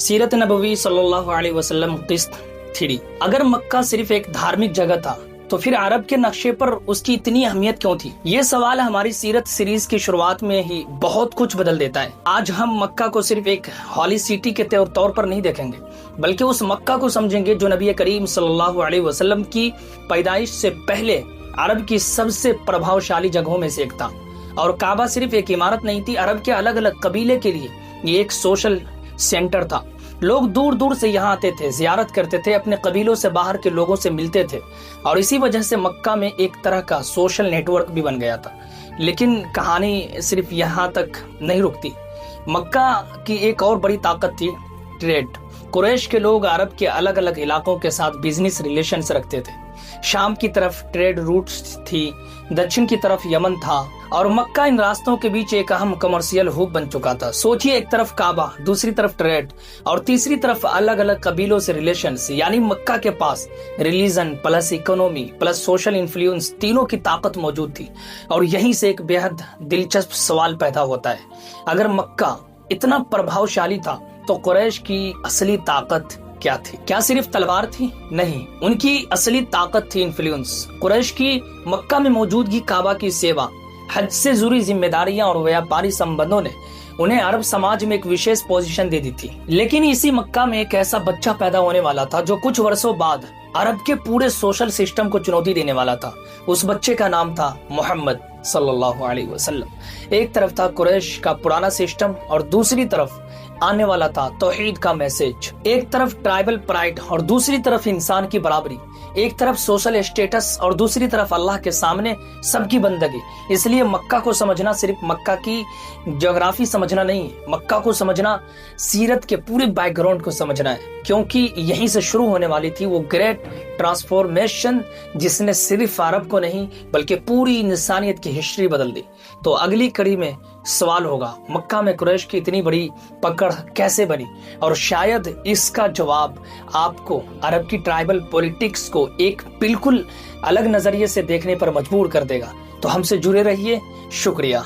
सीरत नबवी सल्लल्लाहु अलैहि वसल्लम किस्त 3। अगर मक्का सिर्फ एक धार्मिक जगह था तो फिर अरब के नक्शे पर उसकी इतनी अहमियत क्यों थी? ये सवाल हमारी सीरत सीरीज की शुरुआत में ही बहुत कुछ बदल देता है। आज हम मक्का को सिर्फ एक हॉली सिटी के तौर पर नहीं देखेंगे, बल्कि उस मक्का को समझेंगे जो नबी करीम सल्लल्लाहु अलैहि वसल्लम की पैदाइश से पहले अरब की सबसे प्रभावशाली जगहों में से एक था। और काबा सिर्फ एक इमारत नहीं थी, अरब के अलग अलग कबीले के लिए ये एक सोशल सेंटर था। लोग दूर दूर से यहाँ आते थे, जियारत करते थे, अपने कबीलों से बाहर के लोगों से मिलते थे और इसी वजह से मक्का में एक तरह का सोशल नेटवर्क भी बन गया था। लेकिन कहानी सिर्फ यहाँ तक नहीं रुकती। मक्का की एक और बड़ी ताकत थी ट्रेड। कुरैश के लोग अरब के अलग अलग इलाकों के साथ बिजनेस रिलेशंस रखते थे। शाम की तरफ ट्रेड रूट्स थी, दक्षिण की तरफ यमन था और मक्का इन रास्तों के बीच एक अहम कमर्शियल हब बन चुका था। सोचिए, एक तरफ काबा, दूसरी तरफ ट्रेड और तीसरी तरफ अलग अलग कबीलों से रिलेशंस। यानी मक्का के पास religion plus economy plus social influence, तीनों की ताकत मौजूद थी। और यहीं से एक बेहद दिलचस्प सवाल पैदा होता है, अगर मक्का इतना प्रभावशाली था तो कुरैश की असली ताकत क्या थी? क्या सिर्फ तलवार थी? नहीं, उनकी असली ताकत थी इन्फ्लुएंस। कुरैश की मक्का में मौजूदगी, काबा की सेवा, हज से जुड़ी जिम्मेदारियां और व्यापारी संबंधों ने उन्हें अरब समाज में एक विशेष पोजीशन दे दी थी। लेकिन इसी मक्का में एक ऐसा बच्चा पैदा होने वाला था जो कुछ वर्षों बाद अरब के पूरे सोशल सिस्टम को चुनौती देने वाला था। उस बच्चे का नाम था मोहम्मद सल्लल्लाहु अलैहि वसल्लम। एक तरफ था कुरैश का पुराना सिस्टम और दूसरी तरफ आने वाला था तौहीद का मैसेज। एक तरफ ट्राइबल प्राइड और दूसरी तरफ इंसान की बराबरी। एक तरफ सोशल स्टेटस और दूसरी तरफ अल्लाह के सामने सबकी बंदगी। इसलिए मक्का को समझना सिर्फ मक्का की ज्योग्राफी समझना नहीं, मक्का को समझना सीरत के पूरे बैकग्राउंड को समझना है, क्योंकि यहीं से शुरू होने वाली थी वो ग्रेट ट्रांसफॉर्मेशन जिसने सिर्फ अरब को नहीं बल्कि पूरी इंसानियत की हिस्ट्री बदल दी। तो अगली कड़ी में सवाल होगा, मक्का में कुरैश की इतनी बड़ी पकड़ कैसे बनी? और शायद इसका जवाब आपको अरब की ट्राइबल पॉलिटिक्स को एक बिल्कुल अलग नजरिए से देखने पर मजबूर कर देगा। तो हमसे जुड़े रहिए। शुक्रिया।